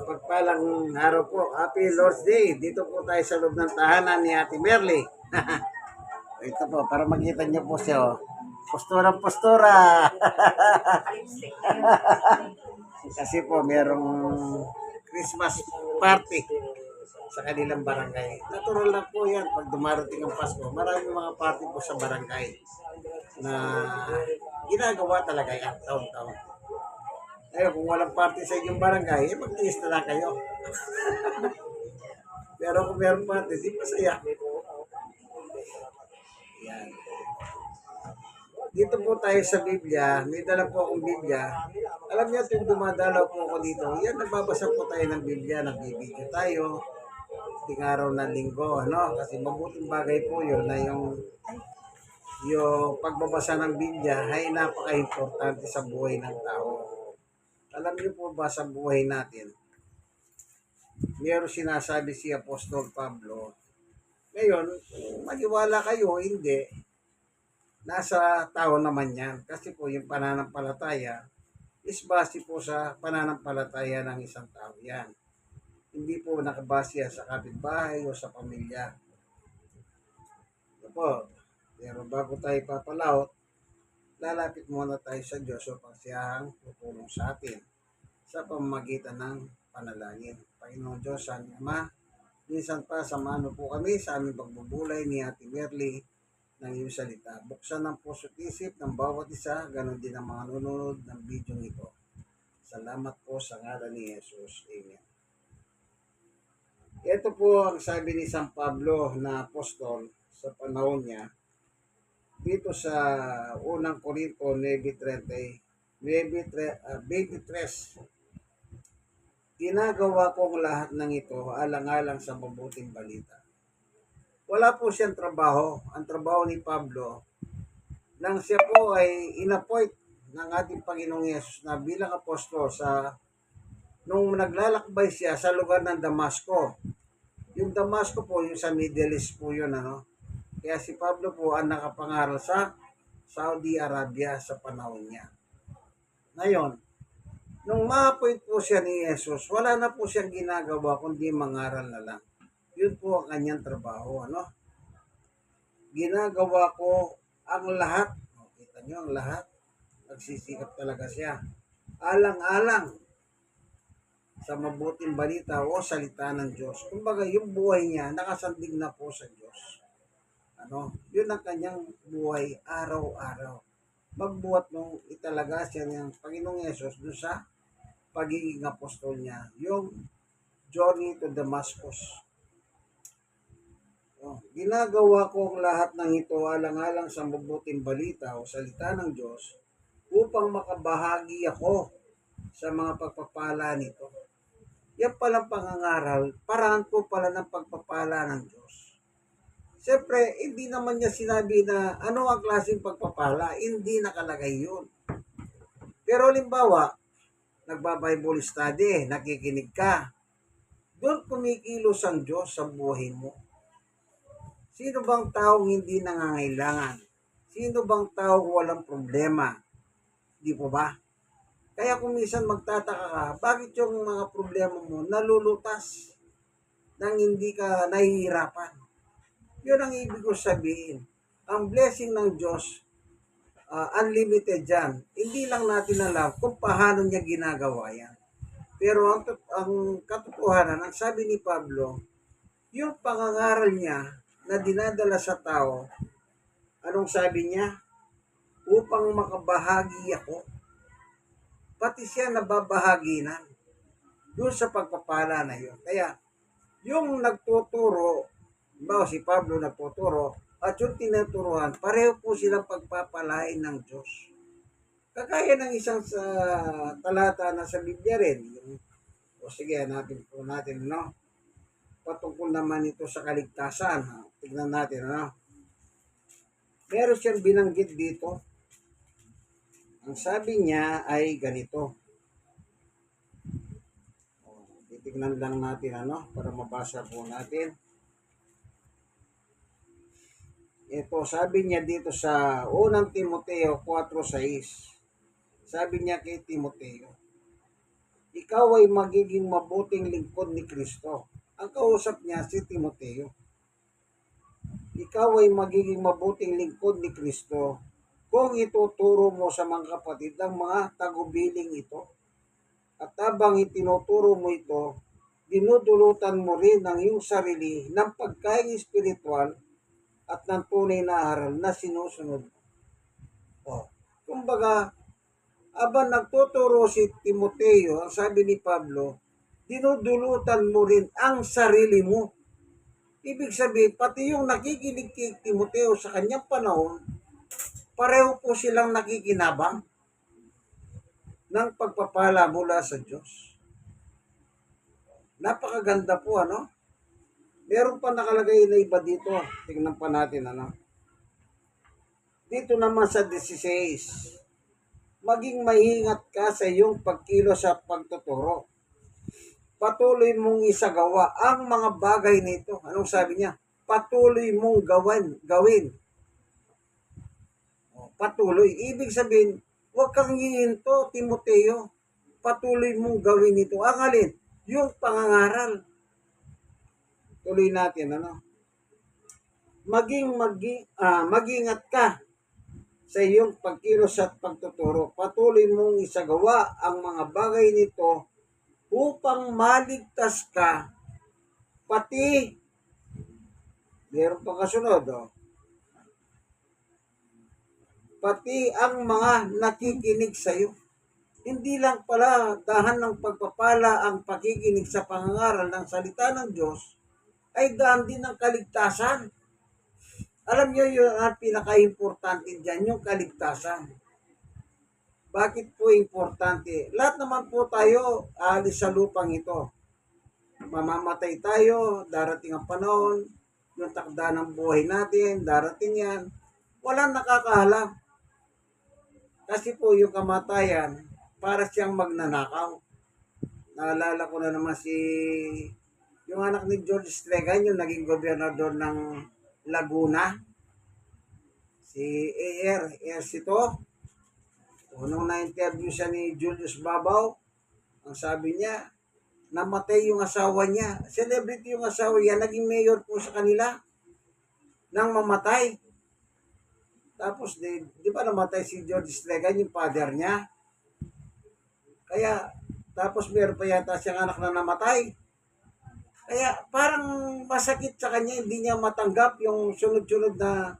Mapagpalang araw po. Happy Lord's Day. Dito po tayo sa loob ng tahanan ni Ate Merly. Ito po, para makita niyo po siya. Oh. Postura. Kasi po, merong Christmas party sa kanilang barangay. Natural lang po yan pag dumarating ang Pasko. Maraming mga party po sa barangay na ginagawa talaga yan taon-taon. Ngayon, kung walang party sa inyong barangay, magtiis na lang kayo. Pero kung meron party, di masaya. Yan. Dito po tayo sa Biblia. May dala po akong Biblia. Alam niyo, tuwing dumadalaw po ako dito, yan, nagbabasa po tayo ng Biblia, nagbibideo tayo, ting araw ng linggo, ano? Kasi mabuting bagay po yun na yung pagbabasa ng Biblia ay napaka-importante sa buhay ng tao. Alam niyo po ba sa buhay natin, mayroong sinasabi si Apostol Pablo, ngayon, maniwala kayo, hindi, nasa tao naman yan. Kasi po yung pananampalataya is base po sa pananampalataya ng isang tao yan. Hindi po nakabase sa kapitbahay o sa pamilya. Ito po, pero bago tayo papalaot, lalapit muna tayo sa Diyos upang siyang tutulong sa atin sa pamamagitan ng panalangin. Panginoon Diyos, aming Ama, minsan pa samahan po kami sa aming pagbubulay ni Ate Merly ng iyong salita. Buksan ang puso't isip ng bawat isa, ganon din ang mga nunod ng video ito. Salamat po sa ngalan ni Jesus. Amen. Ito po ang sabi ni San Pablo na apostol sa panahon niya dito sa unang Korinto 9:23. Ginagawa kong lahat ng ito alang-alang sa mabuting balita. Wala po siyang trabaho. Ang trabaho ni Pablo, nang siya po ay inappoint ng ating Panginoong Yesus na bilang apostol nung naglalakbay siya sa lugar ng Damasco. Yung Damasco po, yung sa Middle East po yun, ano? Kaya si Pablo po ang nakapangaral sa Saudi Arabia sa panahon niya. Ngayon, nung ma-appoint po siya ni Jesus, wala na po siyang ginagawa kundi mangaral na lang. Yun po ang kanyang trabaho, ano? Ginagawa ko ang lahat. Kita nyo ang lahat. Nagsisikap talaga siya. Alang-alang sa mabuting balita o salita ng Diyos. Kumbaga, yung buhay niya, nakasandig na po sa Diyos. Ano? Yun ang kanyang buhay araw-araw. Magbuhat nung italaga siya ng Panginoong Yesus doon sa pagiging apostol niya. Yung journey to Damascus. Ginagawa ko ang lahat ng ito alang-alang sa mabuting balita o salita ng Diyos upang makabahagi ako sa mga pagpapala nito. Yan palang pangangaral, paraan po pala ng pagpapala ng Diyos. Siyempre, hindi naman niya sinabi na ano ang klaseng pagpapala, hindi nakalagay yun. Pero halimbawa, nagba-Bible study, nakikinig ka, doon kumikilos ang Diyos sa buhay mo. Sino bang taong hindi nangangailangan? Sino bang taong walang problema? Di po ba? Kaya kung minsan magtataka ka, bakit yung mga problema mo nalulutas nang hindi ka nahihirapan? Yun ang ibig ko sabihin. Ang blessing ng Diyos, unlimited yan. Hindi lang natin alam kung paano niya ginagawa yan. Pero ang katotohanan, ang sabi ni Pablo, yung pangangaral niya na dinadala sa tao, anong sabi niya? Upang makabahagi ako. Pati siya nababahagi na doon sa pagpapala na yun. Kaya, yung nagtuturo, si Pablo nagtuturo, at yung tinuturuan, pareho po silang pagpapalain ng Diyos. Kagaya ng isang sa talata na sa Biblia rin. Sige, hanapin po natin, no? Patungkol naman ito sa kaligtasan. Tignan natin, ano? Meron siyang binanggit dito. Ang sabi niya ay ganito. Titignan lang natin, ano? Para mabasa po natin. Ito, sabi niya dito sa unang Timoteo 4:6. Sabi niya kay Timoteo, ikaw ay magiging mabuting lingkod ni Kristo. Ang kausap niya si Timoteo. Ikaw ay magiging mabuting lingkod ni Kristo kung ituturo mo sa mga kapatid ang mga tagubiling ito. At habang itinuturo mo ito, dinudulutan mo rin ang iyong sarili ng pagkain espiritual at ng tunay na aral na sinusunod. Kumbaga, habang nagtuturo si Timoteo, ang sabi ni Pablo, dinudulutan mo rin ang sarili mo. Ibig sabihin, pati yung nakikinig kay Timoteo sa kanyang panahon, pareho po silang nakikinabang ng pagpapala mula sa Diyos. Napakaganda po, ano? Meron pa nakalagay na iba dito. Tingnan pa natin, ano? Dito naman sa 16, maging maingat ka sa iyong pagkilos sa pagtuturo. Patuloy mong isagawa ang mga bagay nito. Anong sabi niya? Patuloy mong gawin. Patuloy. Ibig sabihin, huwag kang hihinto, Timoteo. Patuloy mong gawin ito. Ang alin? Yung pangangaral. Tuloy natin, ano? Mag-ingat ka sa iyong pagkilos at pagtuturo. Patuloy mong isagawa ang mga bagay nito upang maligtas ka, pati, meron pa kasunod, pati ang mga nakikinig sa iyo. Hindi lang pala dahan ng pagpapala ang pakikinig sa pangangaral ng salita ng Diyos, ay daan din ng kaligtasan. Alam niyo yung pinaka-importante dyan, yung kaligtasan. Bakit po importante? Lahat naman po tayo aalis sa lupang ito. Mamamatay tayo, darating ang panahon, yung takda ng buhay natin, darating yan. Walang nakakahalang. Kasi po yung kamatayan, para siyang magnanakaw. Naalala ko na naman yung anak ni George Stregan, yung naging gobernador ng Laguna. Si A.R. Ercito. Nung na-interview siya ni Julius Babaw, ang sabi niya, namatay yung asawa niya. Celebrity yung asawa niya, naging mayor po sa kanila nang mamatay. Tapos, di ba namatay si George Stregan, yung father niya? Kaya, tapos meron pa yata siyang anak na namatay. Kaya, parang masakit sa kanya, hindi niya matanggap yung sunod-sunod na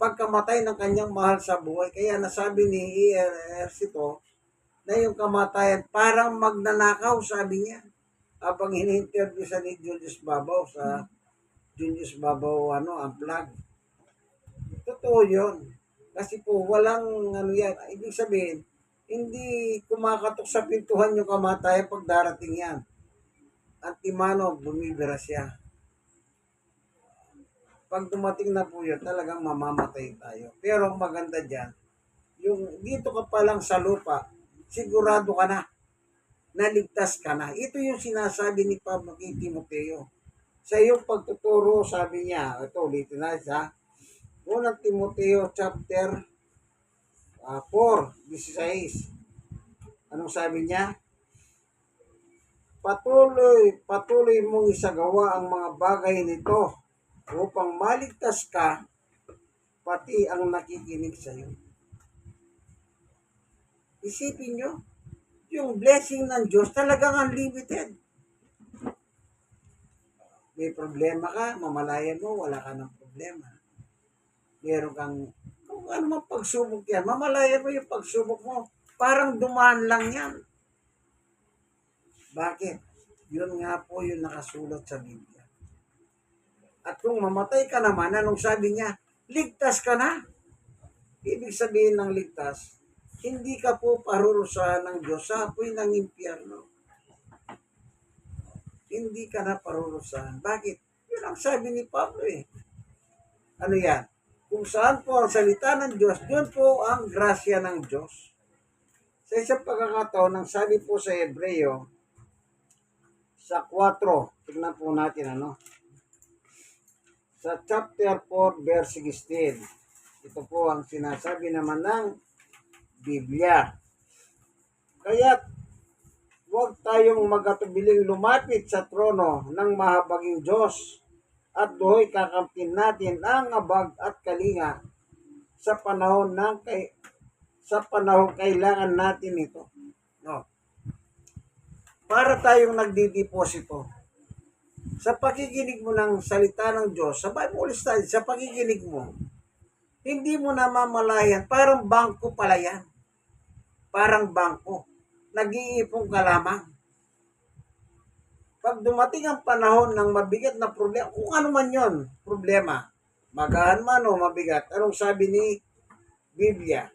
pagkamatay ng kanyang mahal sa buhay. Kaya nasabi ni Ercito na yung kamatayan parang magnanakaw, sabi niya. Habang ini-interview sa ni Julius Babaw sa Julius Babaw Unplugged. Totoo yun. Kasi po walang yan. Ibig sabihin, hindi kumakatok sa pintuhan yung kamatayan pag darating yan. Antimano, bumibira siya. Pag dumating na po yun, talagang mamamatay tayo. Pero ang maganda dyan, yung dito ka pa lang sa lupa, sigurado ka na, naligtas ka na. Ito yung sinasabi ni Pablo kay Timoteo. Sa iyong pagtuturo, sabi niya, ito ulitin na sa unang Timoteo chapter 4:16. Anong sabi niya? Patuloy mong isagawa ang mga bagay nito upang maligtas ka, pati ang nakikinig sa iyo. Isipin nyo, yung blessing ng Diyos talagang unlimited. May problema ka, mamalayan mo, wala ka ng problema. Meron kang, kung ano mang pagsubok yan, mamalayan mo yung pagsubok mo. Parang dumaan lang yan. Bakit? Yun nga po yung nakasulat sa Biblia. At kung mamatay ka naman, anong sabi niya? Ligtas ka na. Ibig sabihin ng ligtas, hindi ka po parurusahan ng Diyos sa apoy ng impyerno. Hindi ka na parurusahan. Bakit? Yun ang sabi ni Pablo eh. Ano yan? Kung saan po ang salita ng Diyos, doon po ang grasya ng Diyos. Sa isang pagkakataon, ang sabi po sa Hebreo, sa 4, tignan po natin sa chapter 4, verse 16. Ito po ang sinasabi naman ng Biblia. Kaya't huwag tayong magatubiling lumapit sa trono ng mahabaging Diyos at do'y kakamtin natin ang abag at kalinga sa panahon sa panahon kailangan natin ito. No. Para tayong nagdideposito. Sa pakikinig mo ng salita ng Diyos, sa Bible study, sa pakikinig mo, hindi mo namamalayan, parang bangko pala yan. Parang bangko. Nag-iipon ka lamang. Pag dumating ang panahon ng mabigat na problema, kung ano man yon problema, magaan man o mabigat, anong sabi ni Biblia?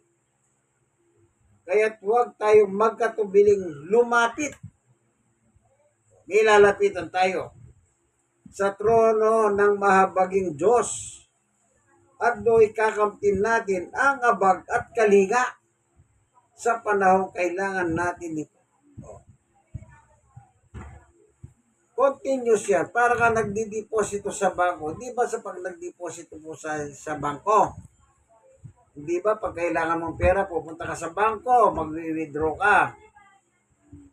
Kaya't huwag tayong magkatubiling lumapit. May lalapitan tayo sa trono ng mahabaging Diyos at do'y kakamtin natin ang abag at kalinga sa panahong kailangan natin ito. Continuous yan. Para ka nagdideposito sa bangko. Di ba sa pag nagdeposito mo sa bangko? Di ba pag kailangan mong pera, pupunta ka sa bangko, mag-withdraw ka.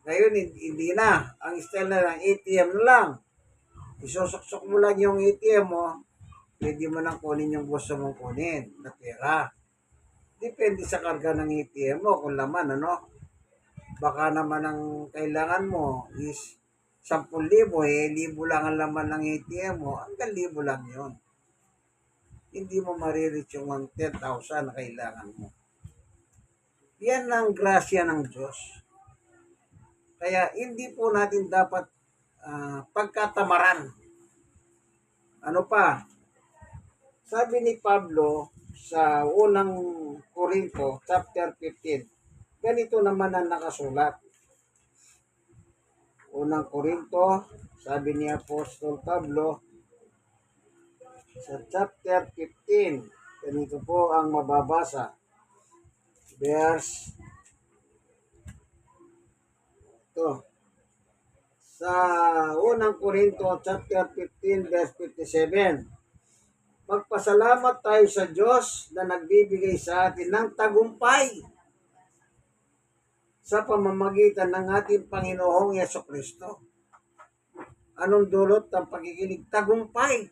Ngayon, hindi na. Ang style na ng ATM na lang. Isusok-sok mo lang yung ATM mo, pwede mo nang kunin yung gusto mong kunin na pera. Depende sa karga ng ATM mo kung laman, ano. Baka naman ang kailangan mo is 10,000, 1,000 lang ang laman ng ATM mo, hanggang 1,000 lang yun. Hindi mo marireach yung 10,000 na kailangan mo. Yan ang grasya ng Diyos. Kaya hindi po natin dapat pagkatamaran. Ano pa? Sabi ni Pablo sa unang Korinto, chapter 15, ganito naman ang nakasulat. Unang Korinto, sabi ni Apostol Pablo, sa chapter 15, ganito po ang mababasa. Verse, ito, sa unang Korinto, chapter 15, verse 57, magpasalamat tayo sa Diyos na nagbibigay sa atin ng tagumpay sa pamamagitan ng ating Panginoong Yesukristo. Anong dulot ng pagkikinig? Tagumpay.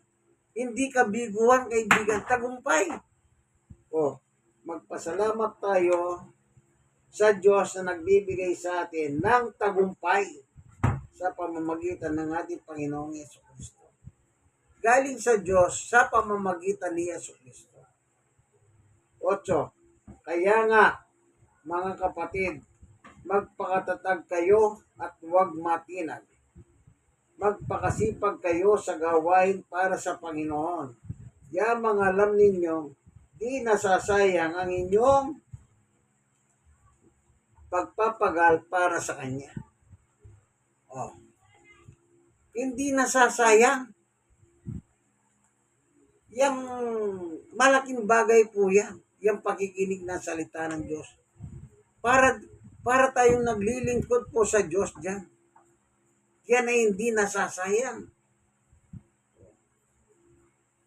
Hindi kabiguan, kaibigan. Tagumpay. Magpasalamat tayo sa Diyos na nagbibigay sa atin ng tagumpay sa pamamagitan ng ating Panginoong Yesukristo. Galing sa Diyos sa pamamagitan ni Yesukristo. 8. Kaya nga, mga kapatid, magpakatatag kayo at huwag matinag. Magpakasipag kayo sa gawain para sa Panginoon. Yamang alam ninyong di nasasayang ang inyong pagpapagal para sa Kanya. Hindi nasasayang. Yang malaking bagay po yan. Yung pakikinig ng salita ng Diyos. Para tayong naglilingkod po sa Diyos dyan. Yan ay hindi nasasayang.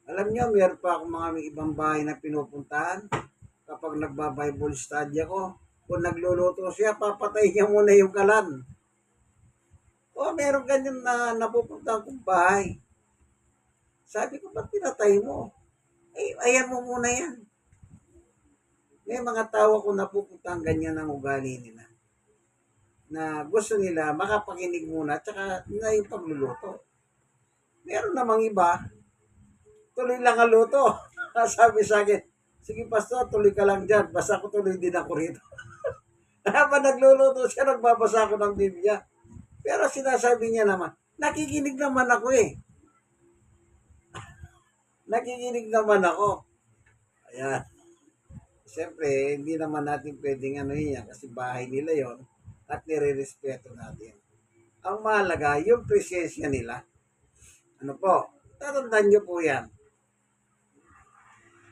Alam niyo, meron pa akong mga ibang bahay na pinupuntahan. Kapag nagba-Bible study ako, kung nagluluto siya, papatay niya muna yung kalan. Meron ganyan na napupuntahan kong bahay. Sabi ko, ba't pinatay mo? Ayan mo muna yan. May mga tao ko napupuntahan ganyan ang ugali nila. Na gusto nila makapakinig muna tsaka na yung pagluluto. Meron namang iba, tuloy lang ang luto. Sabi sa akin, sige pastor, tuloy ka lang dyan. Basta ko tuloy din ako rito. Habang nagluluto siya, nagbabasa ako ng Biblia. Pero sinasabi niya naman, nakikinig naman ako eh. Nakikinig naman ako. Ayan. Siyempre, hindi naman natin pwedeng yan kasi bahay nila yon at nire-respeto natin. Ang mahalaga, yung presensya nila. Ano po? Tatandaan nyo po yan.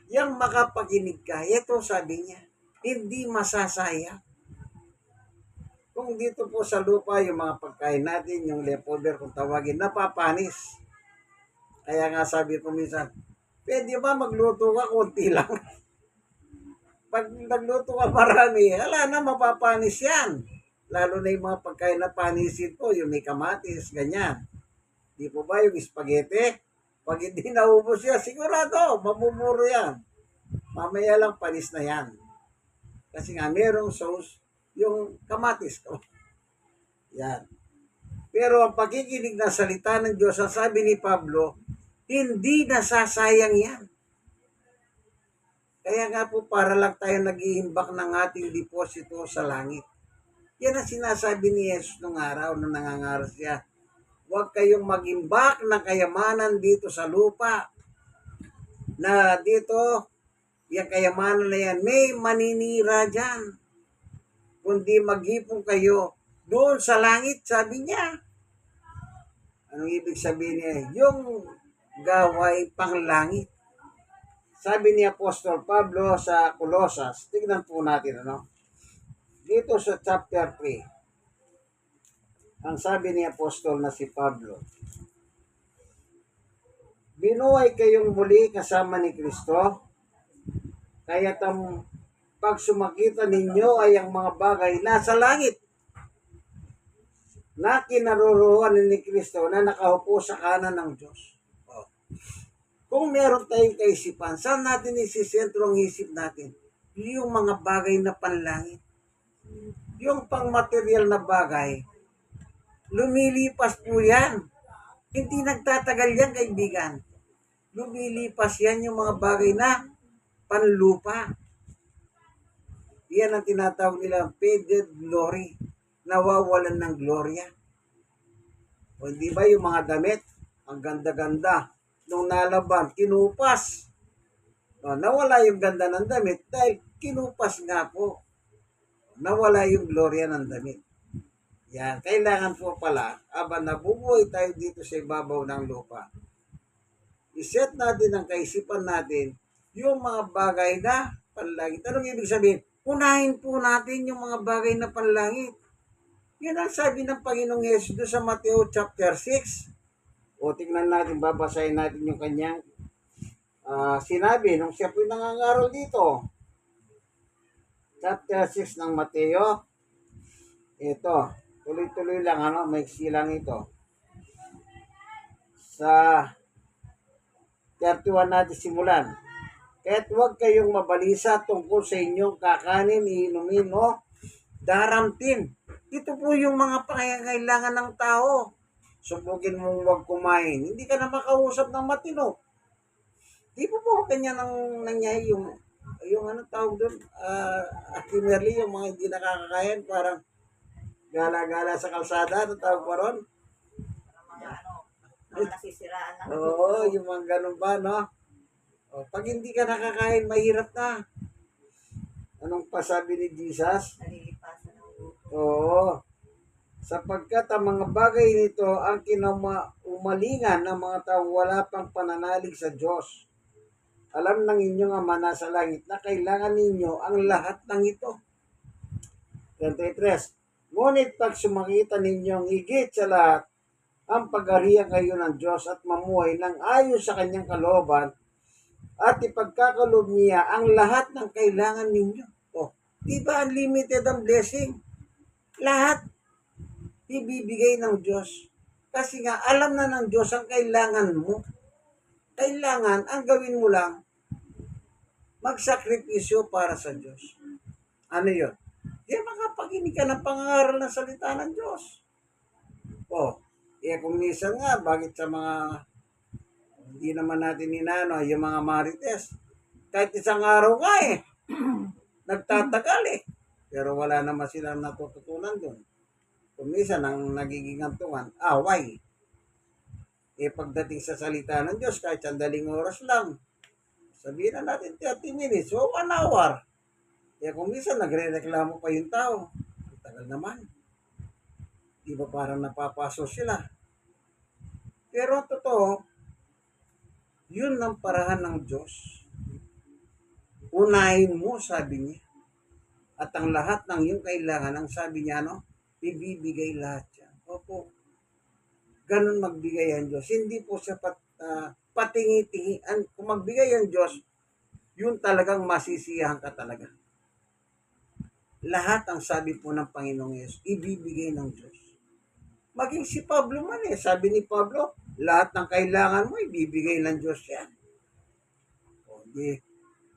Yang makapakinig ka, ito sabi niya, hindi masasayang. Kung dito po sa lupa, yung mga pagkain natin, yung leftover kung tawagin, napapanis. Kaya nga sabi ko minsan, pwede ba magluto ka konti lang? Pag nagluto ka marami, wala na, mapapanis yan. Lalo na yung mga pagkain na panisin po, yung may kamatis, ganyan. Di po ba yung spaghetti? Pag hindi naubos yan, sigurado, mamumuro yan. Mamaya lang panis na yan. Kasi nga, merong sauce, yung kamatis ko. Yan. Pero ang pagkikinig ng salita ng Diyos, ang sabi ni Pablo, hindi nasasayang yan. Kaya nga po, para lang tayo nag-iimbak ng ating deposito sa langit. Yan ang sinasabi ni Jesus nung araw na nangangaral siya. Huwag kayong mag-imbak ng kayamanan dito sa lupa. Na dito, yung kayamanan na yan, may maninira dyan. Kundi mag-ipon kayo doon sa langit, sabi niya. Anong ibig sabihin niya? Yung gaway pang langit. Sabi ni Apostol Pablo sa Colosas, tignan po natin ano. Dito sa chapter 3, ang sabi ni Apostol na si Pablo, binuhay kayong muli kasama ni Kristo, kaya pag sumakita ninyo ay ang mga bagay nasa langit, na kinaroroohan ni Kristo na nakaupo sa kanan ng Diyos. Oh. Kung meron tayong kaisipan, saan natin isisentro ang isip natin? Yung mga bagay na panlangit. Yung pang-material na bagay, lumilipas po yan. Hindi nagtatagal yan, kaibigan. Lumilipas yan yung mga bagay na panlupa. Yan ang tinatawag nila faded glory. Nawawalan ng gloria. O hindi ba yung mga damit, ang ganda-ganda, nung nalaban, kinupas. O, nawala yung ganda ng damit dahil kinupas nga po. Nawala yung gloria ng damit. Yan, kailangan po pala, habang nabubuhay tayo dito sa ibabaw ng lupa, iset natin ang kaisipan natin yung mga bagay na panlangit. Anong ibig sabihin? Unahin po natin yung mga bagay na panlangit. Yan ang sabi ng Panginoong Yesus doon sa Mateo chapter 6. O tingnan natin, babasahin natin yung kanyang sinabi nung siya po'y nangangaral dito. Chapter 6 ng Mateo. Ito, tuloy-tuloy lang, may silang ito. Sa 31 natin simulan. Kaya't huwag kayong mabalisa tungkol sa inyong kakanin, iinumin o daramtin. Ito po yung mga pangangailangan ng tao. Subugin mong huwag kumain. Hindi ka na makausap ng matino. Di po po kanya nang nangyay yung tawag doon, Merly, yung mga hindi nakakakain, parang gala-gala sa kalsada, ano tawag pa ron? Mga nasisiraan lang. Oo, yung mga ganun ba, no? O, pag hindi ka nakakain, mahirap na. Anong pasabi ni Jesus? Nalilipasan ng lupa. Oo. Sapagkat ang mga bagay nito ang kinaumalingan ng mga taong wala pang pananalig sa Diyos. Alam ng inyong Ama na sa langit na kailangan ninyo ang lahat ng ito. 23. Ngunit pag sumakita ninyong higit sa lahat ang pagharihan kayo ng Diyos at mamuhay ng ayon sa kanyang kalooban at ipagkakaloob niya ang lahat ng kailangan ninyo. Oh, di ba unlimited ang blessing? Lahat ibibigay ng Diyos. Kasi nga, alam na ng Diyos ang kailangan mo. Kailangan, ang gawin mo lang, magsakripisyo para sa Diyos. Ano yun? Di makapakinig ka ng pangangaral ng salita ng Diyos. O, kung minsan nga, bakit sa mga, hindi naman natin inano, yung mga marites, kahit isang araw nga nagtatagal pero wala naman silang natututunan doon. Kung minsan, ang nagiging antungan, away. Pagdating sa salita ng Diyos, kahit sandaling oras lang, sabihin na natin 30 minutes o 1 hour. Kung minsan, nagre-reklamo pa yung tao. Tagal naman. Di ba parang napapaso sila? Pero totoo, yun ang parahan ng Diyos. Unahin mo, sabi niya. At ang lahat ng iyong kailangan, ang sabi niya, ibibigay lahat yan. Opo. Ganun magbigay ang Diyos. Hindi po siya patingi-tingi. Kung magbigay ang Diyos, yun talagang masisiyahan ka talaga. lahat ang sabi po ng Panginoong Yesus, ibibigay ng Diyos. Maging si Pablo man sabi ni Pablo, lahat ng kailangan mo, ibibigay ng Diyos yan. O, di,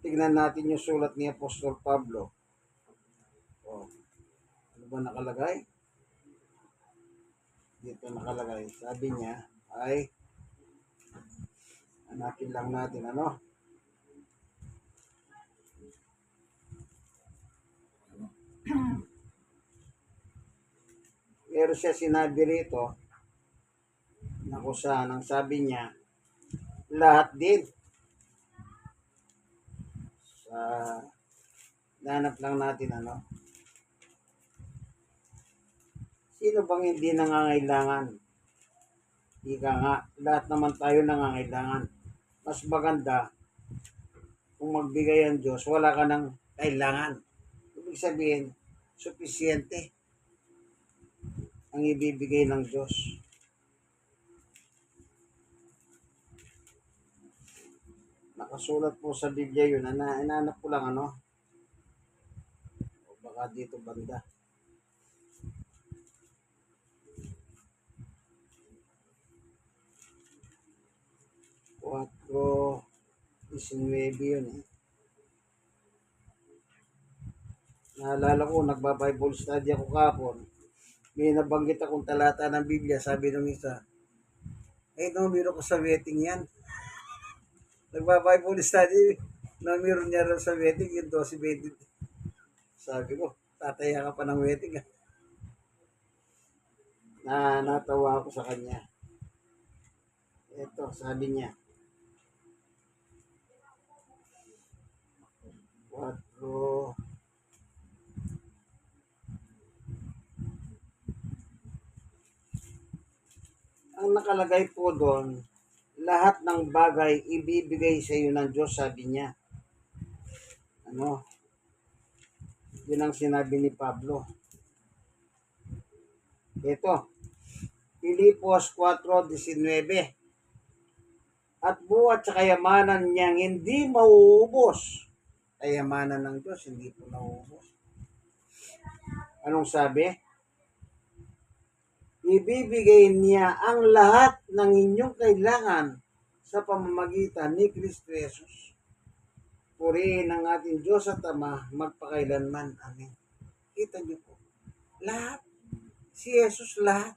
tignan natin yung sulat ni Apostol Pablo. O, ano ba nakalagay? Dito nakalagay. Sabi niya ay, hanapin lang natin, ano? Meron siya sinabi rito, na kung saan ang sabi niya, lahat din. Sa, nanap lang natin, ano? Sino bang hindi nangangailangan? Ika nga, lahat naman tayo nangangailangan. Mas maganda, kung magbigay ang Diyos, wala ka ng kailangan. Ibig sabihin, sufisyente ang ibibigay ng Diyos. Nakasulat po sa Biblia yun. Inanap ko lang, ano? O baka dito banda. Cuatro 19 yun Naalala ko, nagba-Bible study ako kapon. May nabanggit akong talata ng Biblia, sabi ng isa, numero ko sa wedding yan. Nagba-Bible study, numero niya rin sa wedding, yung 12-20. Sabi ko, tataya ka pa ng wedding. Natawa ako sa kanya. Ito, sabi niya, 4, ang nakalagay po doon, lahat ng bagay ibibigay sa iyo ng Diyos, sabi niya. Ano? Yun ang sinabi ni Pablo. Ito, Filipos 4:19. At buhat sa kayamanan niyang hindi mauubos. Kayamanan ng Diyos, hindi po nauubos. Anong sabi? Ibibigay niya ang lahat ng inyong kailangan sa pamamagitan ni Kristo Jesus. Purihin ang ating Diyos at Ama magpakailanman. Amen. Kita niyo po. Lahat. Si Jesus lahat.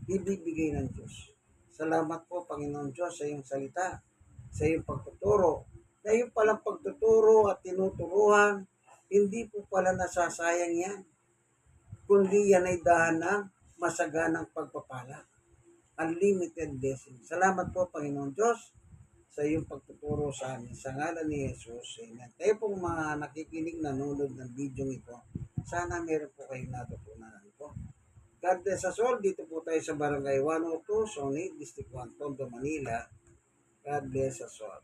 Ibibigay ng Diyos. Salamat po, Panginoon Diyos, sa iyong salita, sa iyong pagtuturo. Na iyong palang pagtuturo at tinuturuan, hindi po pala nasasayang yan. Kundi yan ay dahan ng masaganang pagpapala. Unlimited blessing. Salamat po, Panginoon Diyos, sa iyong pagtuturo sa amin. Sa ngalan ni Jesus. Amen. Kayo pong mga nakikinig, nanonood ng video ito, sana meron po kayong natutunan po. God bless us all. Dito po tayo sa Barangay 102, Sonid, District 1, Tondo, Manila. God bless us all.